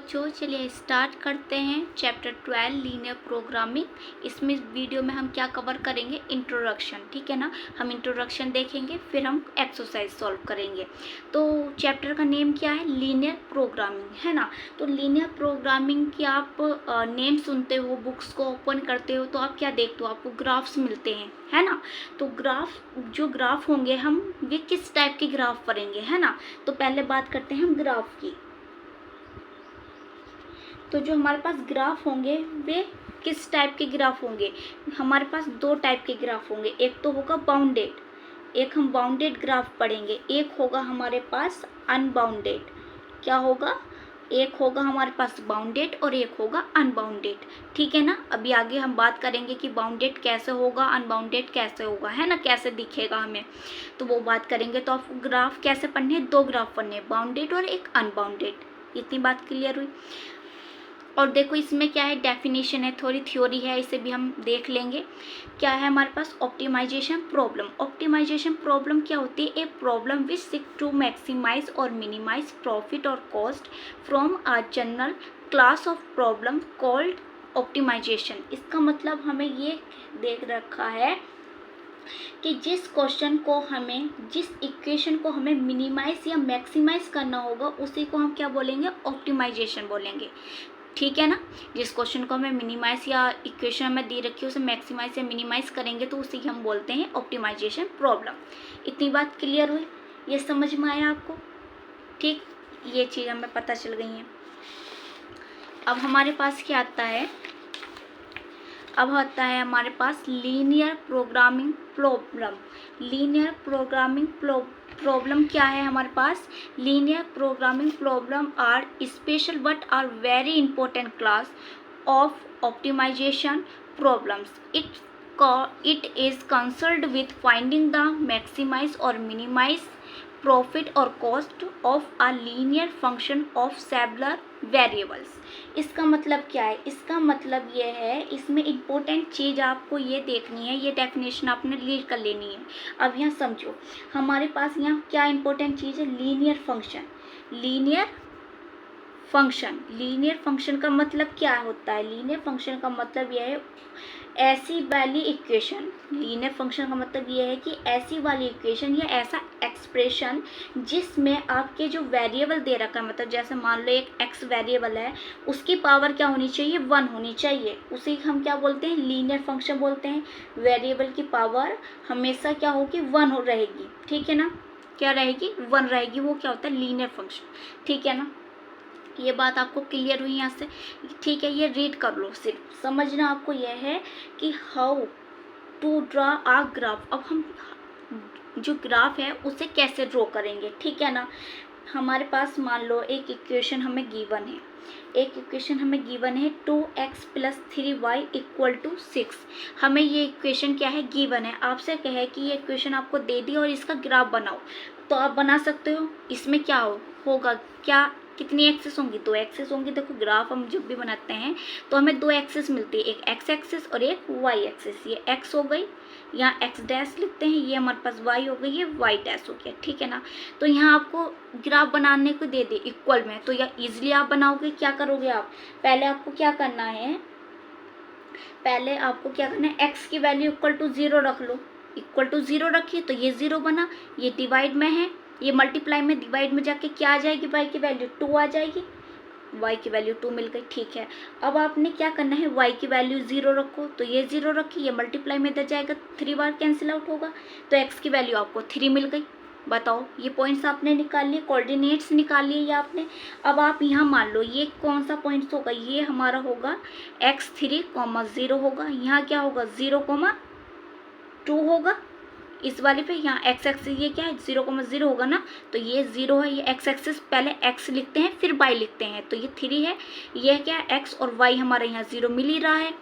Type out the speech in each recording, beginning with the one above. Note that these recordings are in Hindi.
बच्चों, चलिए स्टार्ट करते हैं चैप्टर 12 लीनियर प्रोग्रामिंग। इसमें वीडियो में हम क्या कवर करेंगे, इंट्रोडक्शन। ठीक है ना, हम इंट्रोडक्शन देखेंगे, फिर हम एक्सरसाइज सॉल्व करेंगे। तो चैप्टर का नेम क्या है, लीनियर प्रोग्रामिंग, है ना। तो लीनियर प्रोग्रामिंग की आप नेम सुनते हो, बुक्स को ओपन करते हो तो आप क्या देखते हो, आपको ग्राफ्स मिलते हैं, है ना। तो जो ग्राफ होंगे हम वे किस टाइप के ग्राफ पढ़ेंगे, है ना। तो पहले बात करते हैं हम ग्राफ की। तो जो हमारे पास ग्राफ होंगे वे किस टाइप के ग्राफ होंगे, हमारे पास दो टाइप के ग्राफ होंगे। एक तो होगा बाउंडेड, एक हम बाउंडेड ग्राफ पढ़ेंगे। एक होगा हमारे पास अनबाउंडेड। क्या होगा, एक होगा हमारे पास बाउंडेड और एक होगा अनबाउंडेड। ठीक है ना। अभी आगे हम बात करेंगे कि बाउंडेड कैसे होगा, अनबाउंडेड कैसे होगा, है ना, कैसे दिखेगा हमें, तो वो बात करेंगे। तो आपको ग्राफ कैसे पढ़ने हैं, दो ग्राफ पढ़ने हैं, बाउंडेड और एक अनबाउंडेड। इतनी बात क्लियर हुई। और देखो इसमें क्या है, डेफिनेशन है, थोड़ी थ्योरी है, इसे भी हम देख लेंगे। क्या है हमारे पास, ऑप्टिमाइजेशन प्रॉब्लम। ऑप्टिमाइजेशन प्रॉब्लम क्या होती है, a problem which seek to maximize और मिनिमाइज प्रॉफिट और cost from a general class of problem called optimization. इसका मतलब हमें ये देख रखा है कि जिस क्वेश्चन को हमें, जिस इक्वेशन को हमें मिनिमाइज या मैक्सिमाइज करना होगा उसी को हम क्या बोलेंगे, ऑप्टिमाइजेशन बोलेंगे। ठीक है ना। जिस क्वेश्चन को हमें मिनिमाइज या इक्वेशन हमें दी रखी है उसे मैक्सिमाइज या मिनिमाइज करेंगे तो उसी की हम बोलते हैं ऑप्टिमाइजेशन प्रॉब्लम। इतनी बात क्लियर हुई, ये समझ में आया आपको। ठीक, ये चीज़ हमें पता चल गई है। अब हमारे पास क्या आता है, अब आता है हमारे पास linear programming problem. Linear programming problem क्या है हमारे पास, linear programming problem are special but are very important class of optimisation problems. It is concerned with finding the maximise और मिनिमाइज प्रॉफिट और cost of a linear function of several variables. इसका मतलब क्या है, इसका मतलब ये है, इसमें इम्पोर्टेंट चीज़ आपको ये देखनी है, ये डेफिनेशन आपने रीड कर लेनी है। अब यहाँ समझो, हमारे पास यहाँ क्या इम्पोर्टेंट चीज़ है, linear function. Linear function, linear function का मतलब क्या होता है, लीनियर फंक्शन का मतलब यह है ऐसी वाली इक्वेशन। लीनियर फंक्शन का मतलब ये है कि ऐसी वाली इक्वेशन या ऐसा एक्सप्रेशन जिसमें आपके जो वेरिएबल दे रखा है, मतलब जैसे मान लो एक एक्स वेरिएबल है, उसकी पावर क्या होनी चाहिए, 1 होनी चाहिए, उसी हम क्या बोलते हैं, लीनियर फंक्शन बोलते हैं। वेरिएबल की पावर हमेशा क्या होगी, 1 हो रहेगी। ठीक है ना, क्या रहेगी, 1 रहेगी, वो क्या होता है, लीनियर फंक्शन। ठीक है ना, ये बात आपको क्लियर हुई यहाँ से। ठीक है, ये रीड कर लो, सिर्फ समझना आपको यह है कि how to draw a graph. अब हम जो ग्राफ है उसे कैसे ड्रॉ करेंगे, ठीक है ना। हमारे पास मान लो एक इक्वेशन हमें गिवन है, एक इक्वेशन हमें गिवन है 2x + 3y = 6। हमें ये इक्वेशन क्या है, गिवन है। आपसे कहे कि ये इक्वेशन आपको दे दी और इसका ग्राफ बनाओ, तो आप बना सकते हो। इसमें क्या होगा, क्या कितनी एक्सेस होंगी, 2 एक्सेस होंगी। देखो ग्राफ हम जब भी बनाते हैं तो हमें 2 एक्सेस मिलती है, एक एक्स एक्सेस और एक वाई एक्सेस। ये एक्स हो गई, यहाँ एक्स डैश लिखते हैं, ये हमारे पास वाई हो गई, ये वाई डैश हो गया। ठीक है ना। तो यहाँ आपको ग्राफ बनाने को दे दे इक्वल में, तो यह इजीली आप बनाओगे। क्या करोगे आप, पहले आपको क्या करना है, पहले आपको क्या करना है, एक्स की वैल्यू =0 रख लो। =0 रखिए तो ये 0 बना, ये डिवाइड में है, ये मल्टीप्लाई में, डिवाइड में जाके क्या आ जाएगी, वाई की वैल्यू 2 आ जाएगी, वाई की वैल्यू 2 मिल गई। ठीक है, अब आपने क्या करना है, वाई की वैल्यू 0 रखो, तो ये 0 रखी, ये मल्टीप्लाई में इधर जाएगा, 3 बार कैंसिल आउट होगा, तो एक्स की वैल्यू आपको 3 मिल गई। बताओ, ये पॉइंट्स आपने निकाल लिए, कोऑर्डिनेट्स निकाल लिए ये आपने। अब आप यहाँ मान लो ये कौन सा पॉइंट्स होगा, ये हमारा होगा x3, 0 होगा, यहाँ क्या होगा 0, 2 होगा इस वाले पे। यहाँ एक्स एक्सिस ये क्या है, 0, 0 होगा ना, तो ये 0 है, ये एक्स एक्सिस, पहले x लिखते हैं फिर y लिखते हैं, तो ये 3 है, ये क्या है x और y हमारा यहाँ 0 मिल ही रहा है,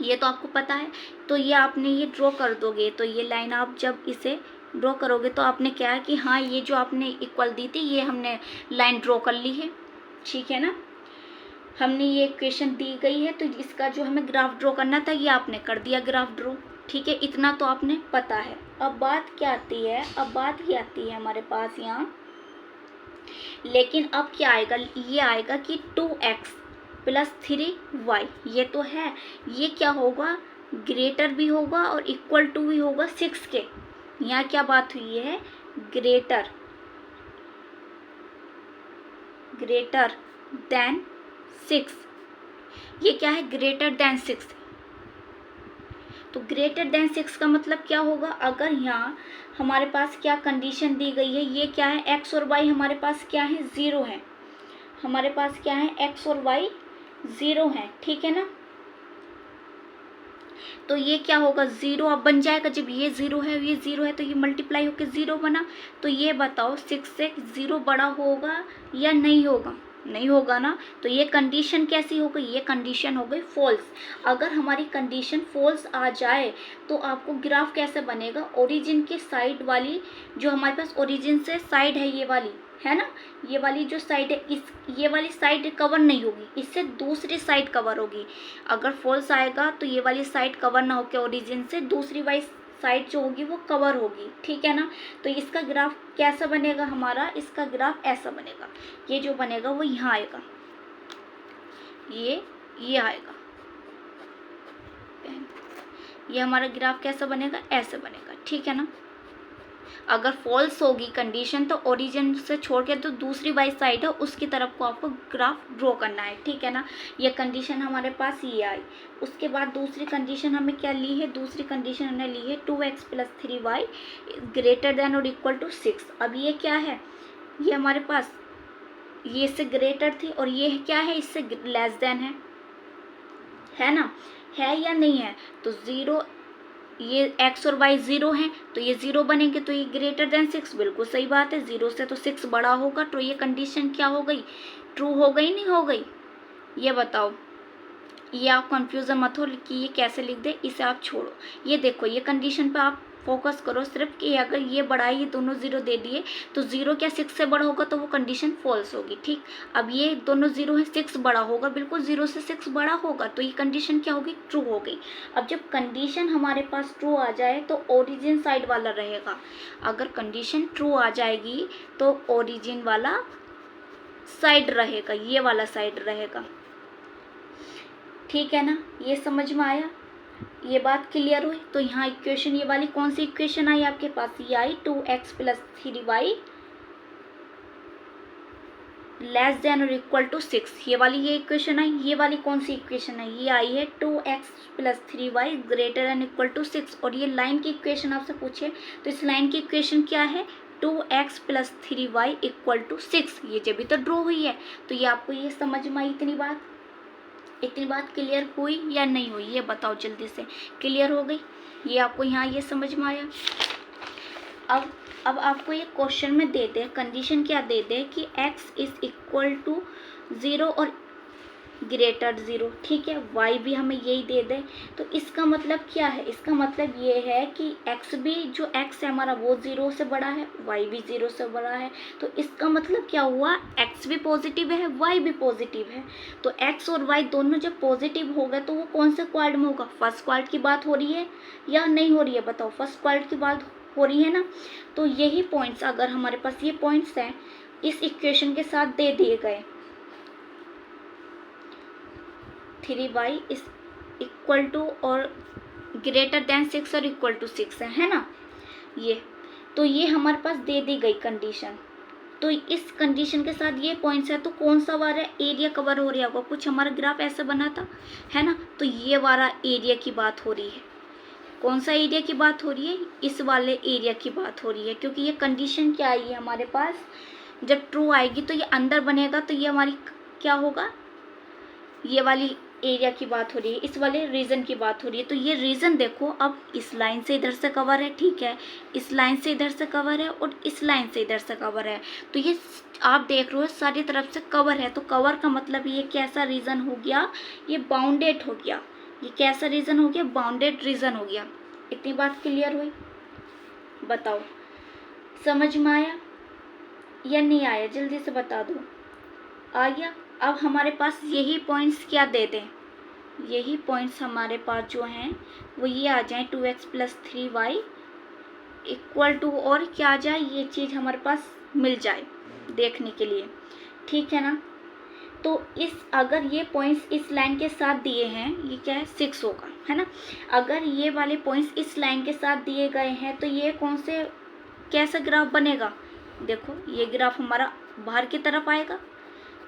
ये तो आपको पता है। तो ये आपने ये ड्रॉ कर दोगे, तो ये लाइन आप जब इसे ड्रॉ करोगे तो आपने क्या है कि हाँ ये जो आपने इक्वल दी थी ये हमने लाइन ड्रॉ कर ली है। ठीक है ना, हमने ये इक्वेशन दी गई है तो इसका जो हमें ग्राफ ड्रॉ करना था ये आपने कर दिया ग्राफ ड्रॉ। ठीक है, इतना तो आपने पता है। अब बात क्या आती है, अब बात ये आती है हमारे पास यहाँ लेकिन अब क्या आएगा, ये आएगा कि 2x प्लस 3y, ये तो है, ये क्या होगा, ग्रेटर भी होगा और इक्वल टू भी होगा 6 के। यहाँ क्या बात हुई है, ग्रेटर देन 6, ये क्या है, ग्रेटर देन 6। तो ग्रेटर देन 6 का मतलब क्या होगा, अगर यहाँ हमारे पास क्या कंडीशन दी गई है, ये क्या है, x और y हमारे पास क्या है, 0 है, हमारे पास क्या है, x और y 0 है, ठीक है ना। तो ये क्या होगा, 0 अब बन जाएगा, जब ये 0 है, ये 0 है, तो ये मल्टीप्लाई होकर 0 बना। तो ये बताओ 6 से 0 बड़ा होगा या नहीं होगा, नहीं होगा ना। तो ये कंडीशन कैसी हो गई, ये कंडीशन हो गई फॉल्स। अगर हमारी कंडीशन फॉल्स आ जाए तो आपको ग्राफ कैसे बनेगा, ओरिजिन के साइड वाली, जो हमारे पास ओरिजिन से साइड है, ये वाली है ना, ये वाली जो साइड है, इस ये वाली साइड कवर नहीं होगी, इससे दूसरी साइड कवर होगी। अगर फॉल्स आएगा तो ये वाली साइड कवर ना होकर ओरिजिन से दूसरी वाली साइड जो होगी वो कवर होगी, ठीक है ना। तो इसका ग्राफ कैसा बनेगा हमारा, इसका ग्राफ ऐसा बनेगा, ये जो बनेगा वो यहाँ आएगा, ये आएगा, ये हमारा ग्राफ कैसा बनेगा, ऐसे बनेगा, ठीक है ना। अगर फॉल्स होगी कंडीशन तो ओरिजिन से छोड़ के तो दूसरी वाली साइड है उसकी तरफ को आपको ग्राफ ड्रॉ करना है, ठीक है ना। ये कंडीशन हमारे पास ये आई। उसके बाद दूसरी कंडीशन हमें क्या ली है, दूसरी कंडीशन हमने ली है 2x plus 3y greater then और इक्वल टू 6। अब ये क्या है, ये हमारे पास ये इससे ग्रेटर थी और ये क्या है, इससे लेस देन है ना, है या नहीं है। तो 0, ये x और y 0 हैं तो ये 0 बनेंगे, तो ये ग्रेटर देन 6, बिल्कुल सही बात है, 0 से तो 6 बड़ा होगा। तो ये कंडीशन क्या हो गई, ट्रू हो गई, नहीं हो गई, ये बताओ। ये आप कंफ्यूजन मत हो कि ये कैसे लिख दे, इसे आप छोड़ो। ये देखो, ये कंडीशन पे आप फोकस करो सिर्फ कि अगर ये बड़ा है, ये दोनों 0 दे दिए तो 0 क्या 6 से बड़ा होगा, तो वो कंडीशन फॉल्स होगी, ठीक। अब ये दोनों 0 है, 6 बड़ा होगा, बिल्कुल 0 से 6 बड़ा होगा, तो ये कंडीशन क्या होगी, ट्रू हो गई। अब जब कंडीशन हमारे पास ट्रू आ जाए तो ओरिजिन साइड वाला रहेगा। अगर कंडीशन ट्रू आ जाएगी तो ओरिजिन वाला साइड रहेगा, ये वाला साइड रहेगा, ठीक है ना। ये समझ में आया, ये बात क्लियर हुई। तो यहाँ इक्वेशन, ये वाली कौन सी इक्वेशन आई आपके पास, ये आई 2x plus 3y less than और इक्वल टू 6, ये वाली ये इक्वेशन आई। ये वाली कौन सी इक्वेशन है, ये आई है 2x plus 3y greater than equal to 6। और ये लाइन की इक्वेशन आपसे पूछे तो इस लाइन की इक्वेशन क्या है, 2x plus 3y equal to 6। ये जब भी तो ड्रॉ हुई है, तो ये आपको ये समझ में आई, इतनी बात क्लियर हुई या नहीं हुई, ये बताओ जल्दी से। क्लियर हो गई, ये आपको यहाँ ये समझ में आया। अब आपको ये क्वेश्चन में दे दे, कंडीशन क्या दे दे कि x इज इक्वल टू 0 और ग्रेटर 0, ठीक है। y भी हमें यही दे दे, तो इसका मतलब क्या है, इसका मतलब ये है कि x भी, जो x है हमारा वो 0 से बड़ा है, y भी 0 से बड़ा है। तो इसका मतलब क्या हुआ, x भी पॉजिटिव है, y भी पॉजिटिव है। तो x और y दोनों जब पॉजिटिव हो गए तो वो कौन से क्वाड्रेंट में होगा, फर्स्ट क्वाड्रेंट की बात हो रही है या नहीं हो रही है, बताओ। फर्स्ट क्वाड्रेंट की बात हो रही है ना। तो यही पॉइंट्स, अगर हमारे पास ये पॉइंट्स हैं इस इक्वेशन के साथ दे दिए गए, 3y इज इक्वल टू और ग्रेटर देन 6 और इक्वल टू 6 है ना, ये तो ये हमारे पास दे दी गई कंडीशन। तो इस कंडीशन के साथ ये पॉइंट्स है, तो कौन सा वाला एरिया कवर हो रहा होगा, कुछ हमारा ग्राफ ऐसा बना था, है ना। तो ये वाला एरिया की बात हो रही है, कौन सा एरिया की बात हो रही है, इस वाले एरिया की बात हो रही है। क्योंकि ये कंडीशन क्या आई है हमारे पास, जब ट्रू आएगी तो ये अंदर बनेगा, तो ये हमारी क्या होगा, ये वाली एरिया की बात हो रही है, इस वाले रीजन की बात हो रही है। तो ये रीजन देखो, अब इस लाइन से इधर से कवर है, ठीक है, इस लाइन से इधर से कवर है और इस लाइन से इधर से कवर है। तो ये आप देख रहे हो सारी तरफ से कवर है। तो कवर का मतलब ये कैसा रीजन हो गया, ये बाउंडेड हो गया। ये कैसा रीजन हो गया, बाउंडेड रीजन हो गया। इतनी बात क्लियर हुई, बताओ समझ में आया या नहीं आया, जल्दी से बता दो, आ गया। अब हमारे पास यही पॉइंट्स क्या दे दें, यही पॉइंट्स हमारे पास जो हैं वो ये आ जाए 2x plus 3y equal to, और क्या आ जाए, ये चीज़ हमारे पास मिल जाए, देखने के लिए, ठीक है ना। तो इस अगर ये पॉइंट्स इस लाइन के साथ दिए हैं, ये क्या है 6 होगा, है ना। अगर ये वाले पॉइंट्स इस लाइन के साथ दिए गए हैं तो ये कौन से कैसा ग्राफ बनेगा, देखो ये ग्राफ हमारा बाहर की तरफ आएगा,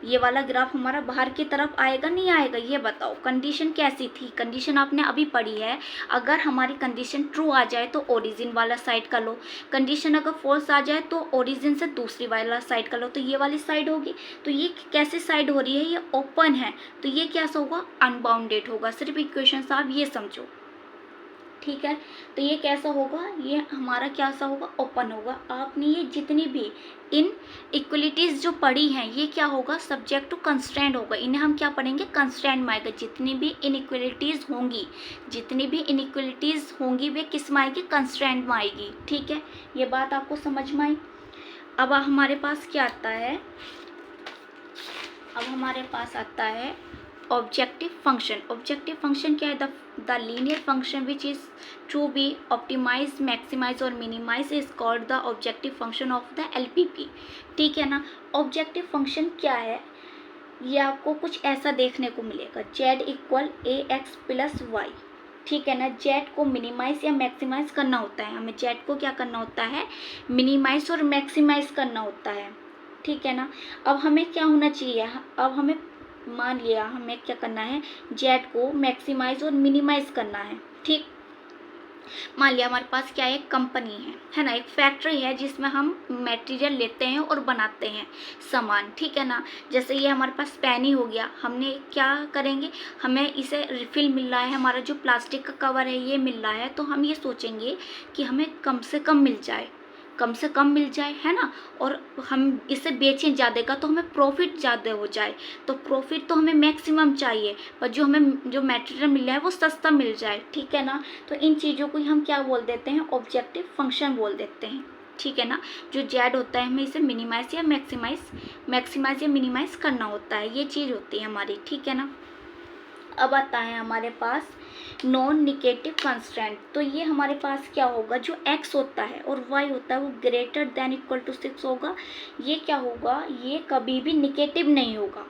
ये वाला ग्राफ हमारा बाहर की तरफ आएगा नहीं आएगा, ये बताओ। कंडीशन कैसी थी, कंडीशन आपने अभी पढ़ी है। अगर हमारी कंडीशन ट्रू आ जाए तो ओरिजिन वाला साइड का लो, कंडीशन अगर फॉल्स आ जाए तो ओरिजिन से दूसरी वाला साइड का लो, तो ये वाली साइड होगी। तो ये कैसे साइड हो रही है, ये ओपन है, तो ये कैसा होगा, अनबाउंडेड होगा। सिर्फ इक्वेशन आप ये समझो, ठीक है। तो ये कैसा होगा, ये हमारा कैसा होगा, ओपन होगा। आपने ये जितनी भी इन इक्वलिटीज जो पढ़ी हैं, ये क्या होगा, सब्जेक्ट टू कंस्ट्रेंट होगा। इन्हें हम क्या पढ़ेंगे, कंस्ट्रेंट में आएगा। जितनी भी इनइक्वलिटीज होंगी, जितनी भी इनइक्वलिटीज होंगी वे किस में आएगी, कंस्ट्रेंट में आएगी, ठीक है। ये बात आपको समझ में आई। अब हमारे पास क्या आता है, अब हमारे पास आता है ऑब्जेक्टिव फंक्शन। ऑब्जेक्टिव फंक्शन क्या है, the linear function which is to be optimise, maximise और minimise is called the objective function of the LPP, ठीक है ना। ऑब्जेक्टिव फंक्शन क्या है, ये आपको कुछ ऐसा देखने को मिलेगा, z इक्वल ए एक्स प्लस वाई, ठीक है ना। z को मिनिमाइज या मैक्सिमाइज करना होता है, हमें z को क्या करना होता है, मिनिमाइज और मैक्सिमाइज करना होता है, ठीक है ना। अब हमें क्या होना चाहिए, अब हमें मान लिया हमें क्या करना है, z को मैक्सिमाइज और मिनिमाइज करना है, ठीक। मान लिया हमारे पास क्या है, एक कंपनी है ना, एक फैक्ट्री है जिसमें हम मटेरियल लेते हैं और बनाते हैं सामान, ठीक है ना। जैसे ये हमारे पास पेन ही हो गया, हमने क्या करेंगे, हमें इसे रिफिल मिल रहा है, हमारा जो प्लास्टिक का कवर है ये मिल रहा है, तो हम ये सोचेंगे कि हमें कम से कम मिल जाए, कम से कम मिल जाए, है ना। और हम इसे बेचें ज़्यादा का तो हमें प्रॉफिट ज़्यादा हो जाए, तो प्रॉफिट तो हमें मैक्सिमम चाहिए, पर जो हमें जो मटेरियल मिल रहा है वो सस्ता मिल जाए, ठीक है ना। तो इन चीज़ों को हम क्या बोल देते हैं, ऑब्जेक्टिव फंक्शन बोल देते हैं, ठीक है ना। जो जेड होता है हमें इसे मिनिमाइज या मैक्सिमाइज या मिनिमाइज करना होता है, ये चीज़ होती है हमारी, ठीक है ना। अब आता है हमारे पास नॉन निगेटिव कंस्ट्रेंट। तो ये हमारे पास क्या होगा, जो x होता है और y होता है वो ग्रेटर देन इक्वल टू 6 होगा। ये क्या होगा, ये कभी भी निगेटिव नहीं होगा।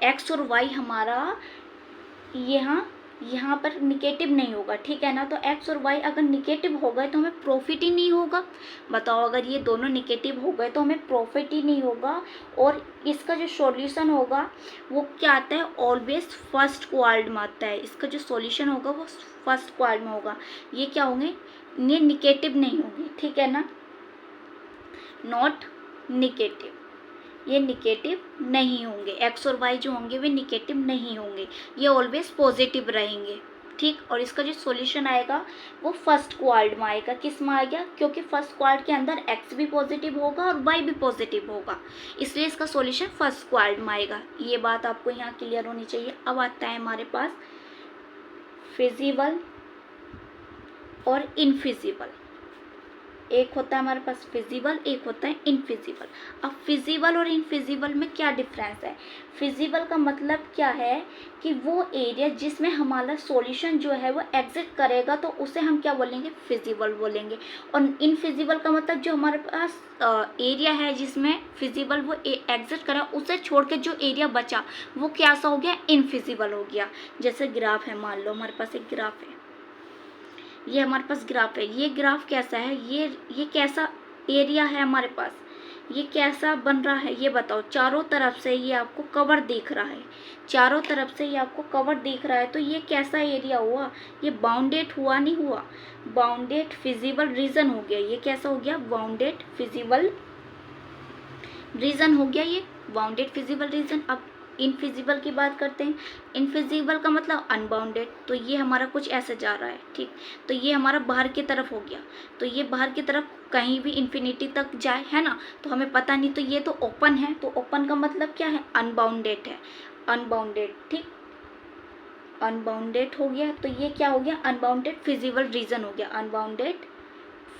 x और y हमारा यहाँ पर निगेटिव नहीं होगा, ठीक है ना। तो x और y अगर निगेटिव हो गए तो हमें प्रॉफिट ही नहीं होगा। बताओ, अगर ये दोनों निगेटिव हो गए तो हमें प्रॉफिट ही नहीं होगा। और इसका जो सॉल्यूशन होगा वो क्या आता है, ऑलवेज फर्स्ट क्वाड्रेंट में आता है। इसका जो सॉल्यूशन होगा वो फर्स्ट क्वाड्रेंट में होगा। ये क्या होंगे, ये निगेटिव नहीं होंगे, ठीक है ना, नॉट निगेटिव, ये निगेटिव नहीं होंगे। एक्स और वाई जो होंगे वे निगेटिव नहीं होंगे, ये ऑलवेज पॉजिटिव रहेंगे, ठीक। और इसका जो सॉल्यूशन आएगा वो फर्स्ट क्वाड्रेंट में आएगा। किस में आएगा, क्योंकि फर्स्ट क्वाड्रेंट के अंदर एक्स भी पॉजिटिव होगा और वाई भी पॉजिटिव होगा, इसलिए इसका सॉल्यूशन फर्स्ट क्वाड्रेंट में आएगा। ये बात आपको यहाँ क्लियर होनी चाहिए। अब आता है हमारे पास फिजिबल और इनफिजिबल। एक होता है हमारे पास फिजिबल, एक होता है इनफिजिबल। अब फिजिबल और इनफिजिबल में क्या डिफरेंस है, फिजिबल का मतलब क्या है कि वो एरिया जिसमें हमारा सॉल्यूशन जो है वो एग्जिट करेगा तो उसे हम क्या बोलेंगे, फिजिबल बोलेंगे। और इनफिजिबल का मतलब जो हमारे पास एरिया है जिसमें फिजिबल वो एग्जिट करा, उसे छोड़ के जो एरिया बचा वो कैसा हो गया, इनफिजिबल हो गया। जैसे ग्राफ है, मान लो हमारे पास एक ग्राफ है, ये हमारे पास ग्राफ है। ये ग्राफ कैसा है, ये कैसा एरिया है हमारे पास, ये कैसा बन रहा है, ये बताओ। चारों तरफ से ये आपको कवर दिख रहा है, चारों तरफ से ये आपको कवर दिख रहा है, तो ये कैसा एरिया हुआ, ये बाउंडेड हुआ नहीं हुआ, बाउंडेड फिजिबल रीजन हो गया। ये कैसा हो गया, बाउंडेड फिजिबल रीजन हो गया, ये बाउंडेड फिजिबल रीजन। अब इनफिजिबल की बात करते हैं। इनफिजिबल का मतलब अनबाउंडेड, तो ये हमारा कुछ ऐसे जा रहा है, ठीक। तो ये हमारा बाहर की तरफ हो गया, तो ये बाहर की तरफ कहीं भी इन्फिनिटी तक जाए, है ना, तो हमें पता नहीं। तो ये तो ओपन है, तो ओपन का मतलब क्या है, अनबाउंडेड है, अनबाउंडेड, ठीक, अनबाउंडेड हो गया। तो ये क्या हो गया, अनबाउंडेड फिजिबल रीजन हो गया, अनबाउंडेड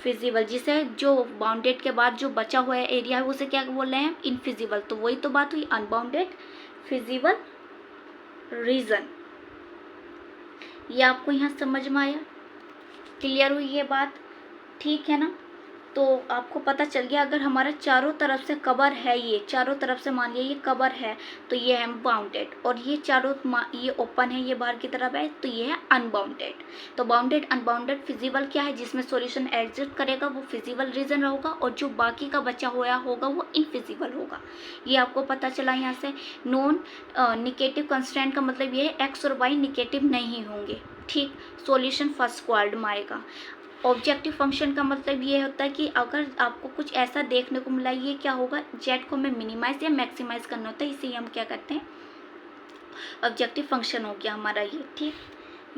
फिजिबल, जिसे जो बाउंडेड के बाद जो बचा हुआ एरिया है उसे क्या बोल रहे हैं, इनफिजिबल। तो वही तो बात हुई, अनबाउंडेड फिजिबल रीजन। ये आपको यहाँ समझ में आया, क्लियर हुई ये बात, ठीक है ना। तो आपको पता चल गया अगर हमारा चारों तरफ से कवर है, ये चारों तरफ से मान लिया ये कवर है तो ये है बाउंडेड, और ये चारों ये ओपन है, ये बाहर की तरफ है तो ये है अनबाउंडेड। तो बाउंडेड अनबाउंडेड फिजिबल क्या है, जिसमें सॉल्यूशन एग्जिस्ट करेगा वो फिजिबल रीजन होगा, और जो बाकी का बचा हुआ होगा वो इनफिजिबल होगा। ये आपको पता चला यहाँ से। नॉन निगेटिव कंस्ट्रेंट का मतलब ये है एक्स और वाई निगेटिव नहीं होंगे, ठीक। सॉल्यूशन फर्स्ट क्वाड्रेंट में आएगा। ऑब्जेक्टिव फंक्शन का मतलब ये होता है कि अगर आपको कुछ ऐसा देखने को मिला, ये क्या होगा, जेड को हमें मिनिमाइज या मैक्सिमाइज करना होता है, इसे हम क्या कहते हैं, ऑब्जेक्टिव फंक्शन हो गया हमारा ये, ठीक।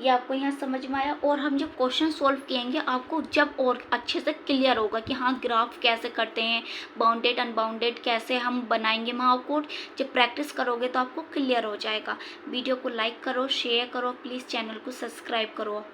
ये आपको यहाँ समझ में आया। और हम जब क्वेश्चन सॉल्व किएंगे आपको जब और अच्छे से क्लियर होगा कि हाँ ग्राफ कैसे करते हैं, बाउंडेड अनबाउंडेड कैसे हम बनाएंगे, वहाँ आपको जब प्रैक्टिस करोगे तो आपको क्लियर हो जाएगा। वीडियो को लाइक करो, शेयर करो, प्लीज़ चैनल को सब्सक्राइब करो।